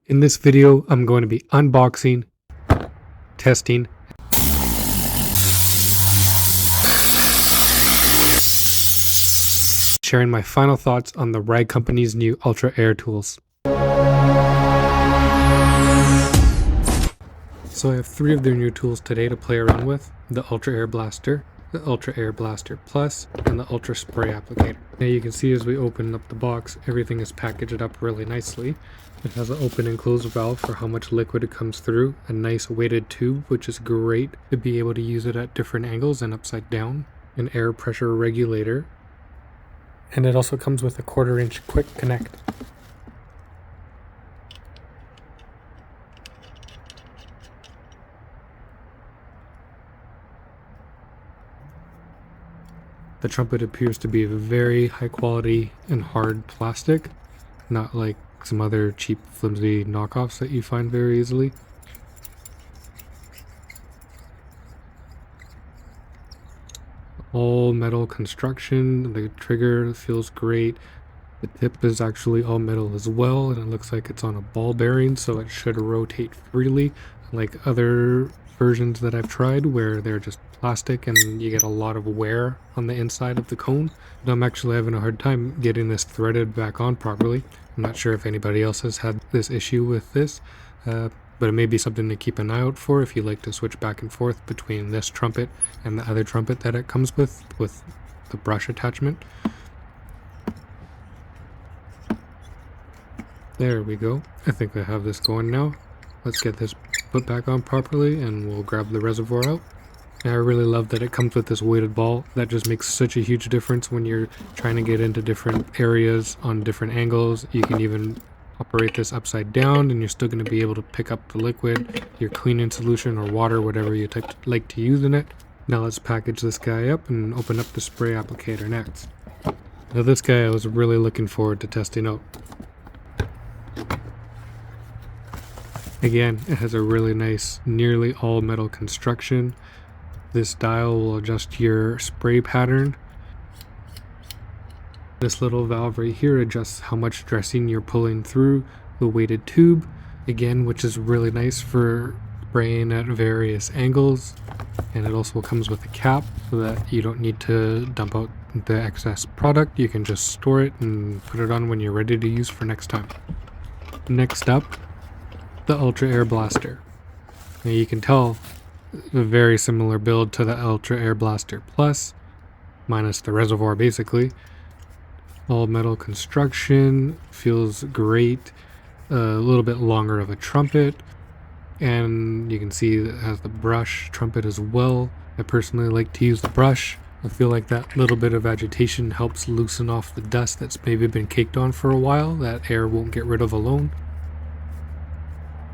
In this video, I'm going to be unboxing, testing, sharing my final thoughts on the Rag Company's new Ultra Air tools. So I have 3 of their new tools today to play around with: the Ultra Air Blaster, the Ultra Air Blaster Plus, and the Ultra Spray Applicator. Now you can see as we open up the box, everything is packaged up really nicely. It has an open and close valve for how much liquid it comes through, a nice weighted tube, which is great to be able to use it at different angles and upside down, an air pressure regulator, and it also comes with a 1/4 inch quick connect. The trumpet appears to be very high quality and hard plastic, not like some other cheap flimsy knockoffs that you find very easily. All metal construction, the trigger feels great. The tip is actually all metal as well, and it looks like it's on a ball bearing, so it should rotate freely, like other versions that I've tried where they're just plastic and you get a lot of wear on the inside of the cone. And I'm actually having a hard time getting this threaded back on properly. I'm not sure if anybody else has had this issue with this, but it may be something to keep an eye out for if you like to switch back and forth between this trumpet and the other trumpet that it comes with the brush attachment. There we go. I think I have this going now. Let's get this put back on properly and we'll grab the reservoir out. And I really love that it comes with this weighted ball. That just makes such a huge difference when you're trying to get into different areas on different angles. You can even operate this upside down and you're still going to be able to pick up the liquid, your cleaning solution or water, whatever you like to use in it. Now let's package this guy up and open up the spray applicator next. Now this guy I was really looking forward to testing out. Again, it has a really nice, nearly all metal construction. This dial will adjust your spray pattern. This little valve right here adjusts how much dressing you're pulling through the weighted tube, again, which is really nice for spraying at various angles. And it also comes with a cap so that you don't need to dump out the excess product. You can just store it and put it on when you're ready to use for next time. Next up, the Ultra Air Blaster. Now you can tell a very similar build to the Ultra Air Blaster Plus, minus the reservoir basically. All metal construction, feels great, a little bit longer of a trumpet, and you can see it has the brush trumpet as well. I personally like to use the brush. I feel like that little bit of agitation helps loosen off the dust that's maybe been caked on for a while, that air won't get rid of alone.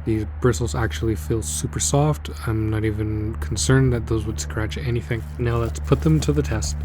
These bristles actually feel super soft. I'm not even concerned that those would scratch anything. Now let's put them to the test.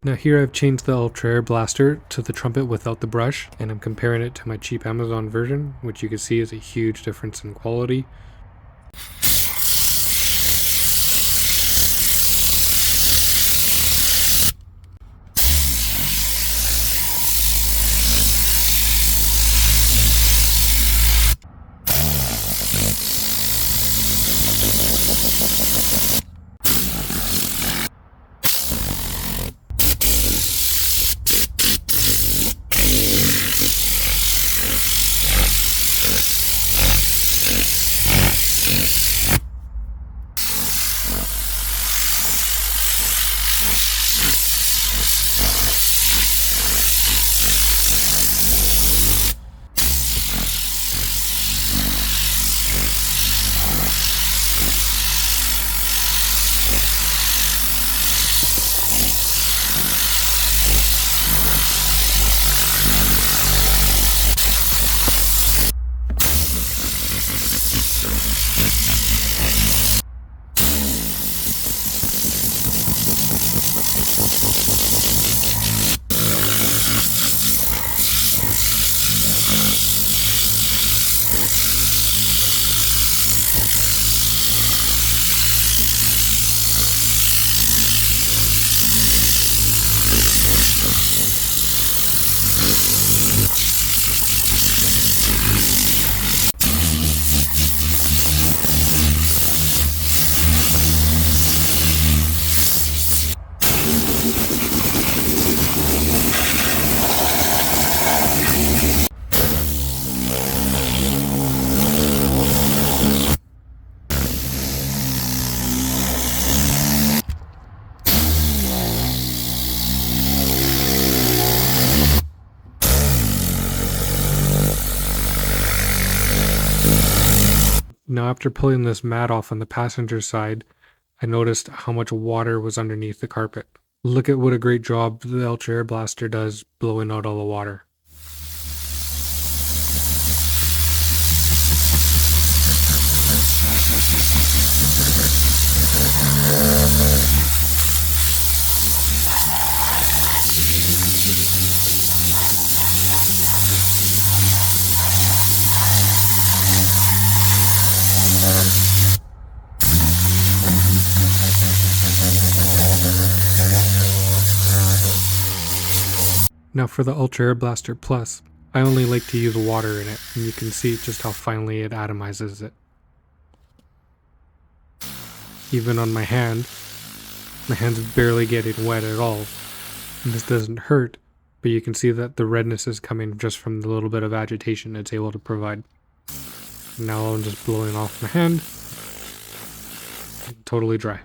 Now here I've changed the Ultra Air Blaster to the trumpet without the brush, and I'm comparing it to my cheap Amazon version, which you can see is a huge difference in quality. Now after pulling this mat off on the passenger side, I noticed how much water was underneath the carpet. Look at what a great job the Ultra Air Blaster does blowing out all the water. Now for the Ultra Air Blaster Plus, I only like to use water in it, and you can see just how finely it atomizes it. Even on my hand's barely getting wet at all, and this doesn't hurt, but you can see that the redness is coming just from the little bit of agitation it's able to provide. Now I'm just blowing off my hand, totally dry.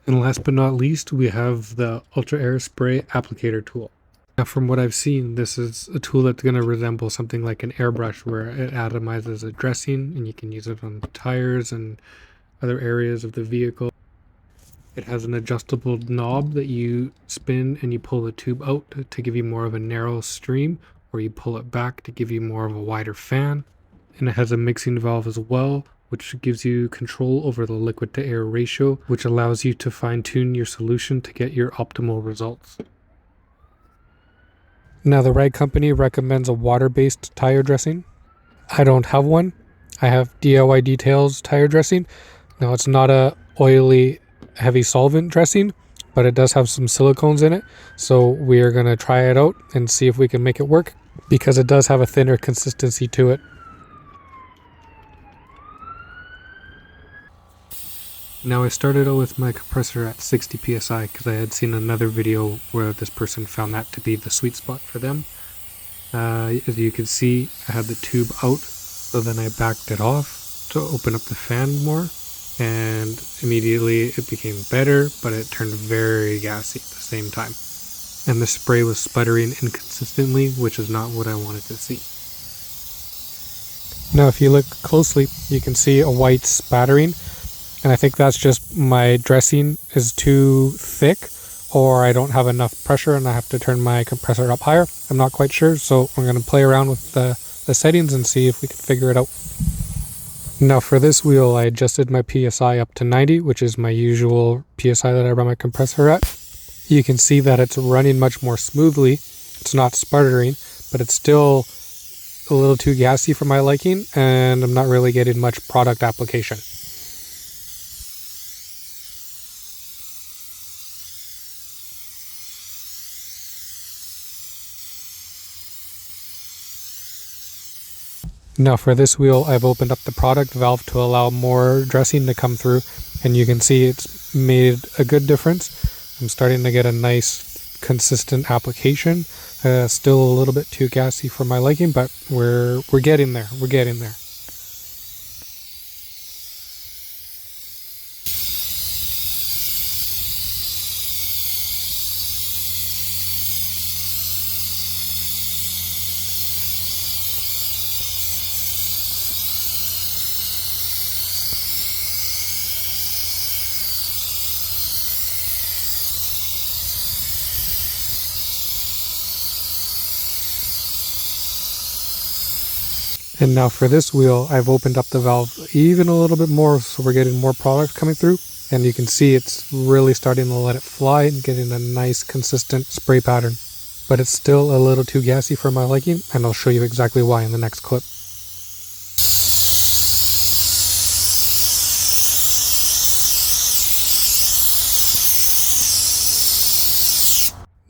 And last but not least, we have the Ultra Air Spray Applicator tool. Now, from what I've seen, this is a tool that's going to resemble something like an airbrush, where it atomizes a dressing and you can use it on tires and other areas of the vehicle. It has an adjustable knob that you spin and you pull the tube out to give you more of a narrow stream, or you pull it back to give you more of a wider fan. And it has a mixing valve as well, which gives you control over the liquid to air ratio, which allows you to fine-tune your solution to get your optimal results. Now, the Rag Company recommends a water-based tire dressing. I don't have one. I have DIY Details tire dressing. Now, it's not a oily, heavy solvent dressing, but it does have some silicones in it. So we are going to try it out and see if we can make it work, because it does have a thinner consistency to it. Now, I started out with my compressor at 60 psi because I had seen another video where this person found that to be the sweet spot for them. As you can see, I had the tube out, so then I backed it off to open up the fan more, and immediately it became better, but it turned very gassy at the same time. And the spray was sputtering inconsistently, which is not what I wanted to see. Now, if you look closely, you can see a white spattering. And I think that's just my dressing is too thick, or I don't have enough pressure and I have to turn my compressor up higher. I'm not quite sure, so I'm going to play around with the settings and see if we can figure it out. Now, for this wheel, I adjusted my PSI up to 90, which is my usual PSI that I run my compressor at. You can see that it's running much more smoothly. It's not sputtering, but it's still a little too gassy for my liking, and I'm not really getting much product application. Now, for this wheel, I've opened up the product valve to allow more dressing to come through, and you can see it's made a good difference. I'm starting to get a nice consistent application. Still a little bit too gassy for my liking, but we're getting there. We're getting there. And now for this wheel, I've opened up the valve even a little bit more, so we're getting more product coming through. And you can see it's really starting to let it fly and getting a nice consistent spray pattern. But it's still a little too gassy for my liking, and I'll show you exactly why in the next clip.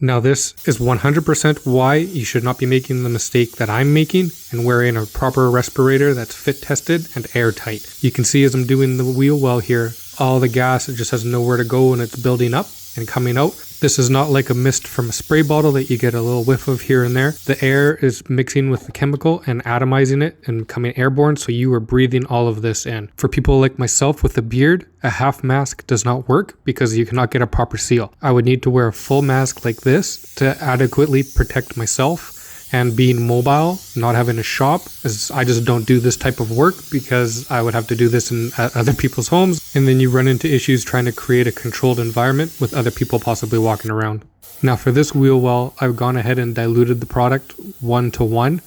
Now, this is 100% why you should not be making the mistake that I'm making and wearing a proper respirator that's fit tested and airtight. You can see as I'm doing the wheel well here, all the gas, it just has nowhere to go and it's building up and coming out. This is not like a mist from a spray bottle that you get a little whiff of here and there. The air is mixing with the chemical and atomizing it and coming airborne, so you are breathing all of this in. For people like myself with a beard, a half mask does not work because you cannot get a proper seal. I would need to wear a full mask like this to adequately protect myself. And being mobile, not having a shop, as I just don't do this type of work because I would have to do this in other people's homes. And then you run into issues trying to create a controlled environment with other people possibly walking around. Now for this wheel well, I've gone ahead and diluted the product 1:1.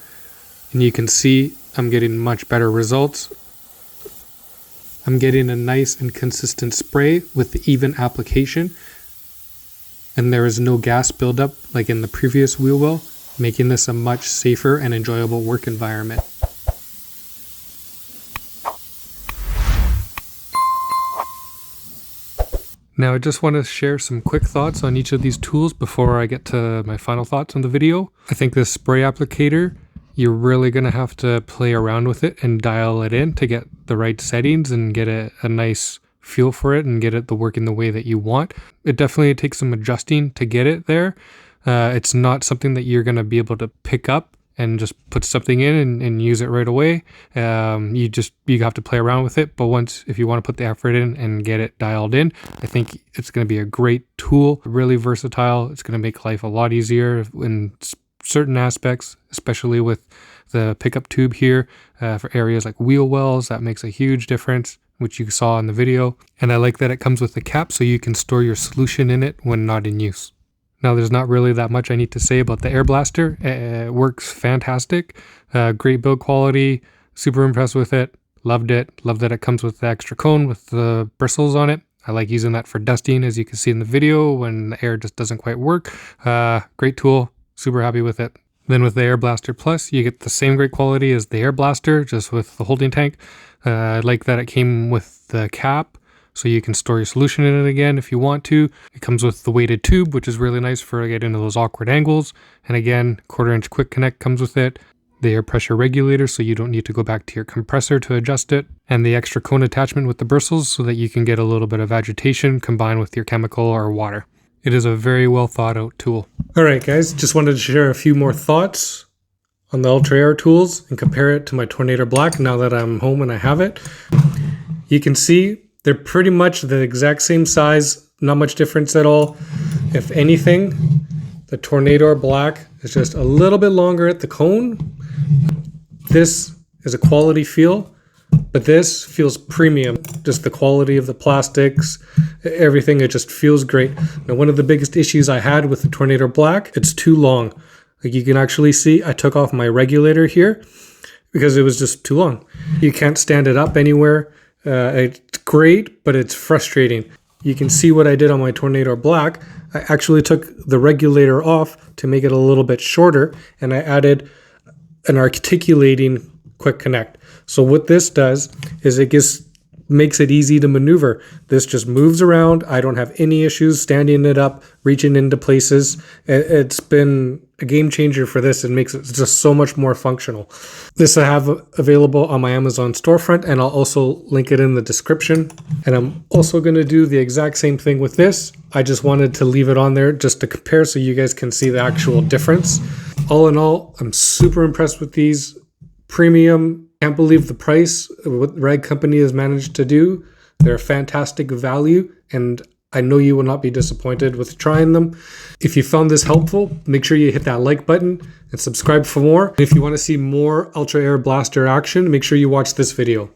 And you can see I'm getting much better results. I'm getting a nice and consistent spray with the even application. And there is no gas buildup like in the previous wheel well, making this a much safer and enjoyable work environment. Now I just want to share some quick thoughts on each of these tools before I get to my final thoughts on the video. I think this spray applicator, you're really going to have to play around with it and dial it in to get the right settings and get a nice feel for it and get it to work in the way that you want. It definitely takes some adjusting to get it there. It's not something that you're going to be able to pick up and just put something in and use it right away. You have to play around with it, but if you want to put the effort in and get it dialed in, I think it's going to be a great tool, really versatile. It's going to make life a lot easier in certain aspects, especially with the pickup tube here for areas like wheel wells. That makes a huge difference, which you saw in the video. And I like that it comes with a cap so you can store your solution in it when not in use. Now, there's not really that much I need to say about the air blaster. It works fantastic. Great build quality. Super impressed with it. Loved it. Love that it comes with the extra cone with the bristles on it. I like using that for dusting, as you can see in the video, when the air just doesn't quite work. Great tool. Super happy with it. Then with the Air Blaster Plus, you get the same great quality as the Air Blaster, just with the holding tank. I like that it came with the cap, so you can store your solution in it again if you want to. It comes with the weighted tube, which is really nice for getting into those awkward angles. And again, 1/4 inch quick connect comes with it. The air pressure regulator, so you don't need to go back to your compressor to adjust it. And the extra cone attachment with the bristles, so that you can get a little bit of agitation combined with your chemical or water. It is a very well thought out tool. Alright guys, just wanted to share a few more thoughts on the Ultra Air tools and compare it to my Tornado Black now that I'm home and I have it. You can see they're pretty much the exact same size, not much difference at all. If anything, the Tornado Black is just a little bit longer at the cone. This is a quality feel, but this feels premium. Just the quality of the plastics, everything, it just feels great. Now, one of the biggest issues I had with the Tornado Black, it's too long. Like you can actually see, I took off my regulator here because it was just too long. You can't stand it up anywhere. It's great, but it's frustrating. You can see what I did on my Tornado Black. I actually took the regulator off to make it a little bit shorter, and I added an articulating quick connect. So what this does is it makes it easy to maneuver. This just moves around. I don't have any issues standing it up, reaching into places. It's been a game changer for this and makes it just so much more functional. This I have available on my Amazon storefront, and I'll also link it in the description. And I'm also going to do the exact same thing with this. I just wanted to leave it on there just to compare so you guys can see the actual difference. All in all, I'm super impressed with these. Premium. Can't believe the price, what Rag Company has managed to do. They're a fantastic value, and I know you will not be disappointed with trying them. If you found this helpful, make sure you hit that like button and subscribe for more. If you want to see more Ultra Air Blaster action, make sure you watch this video.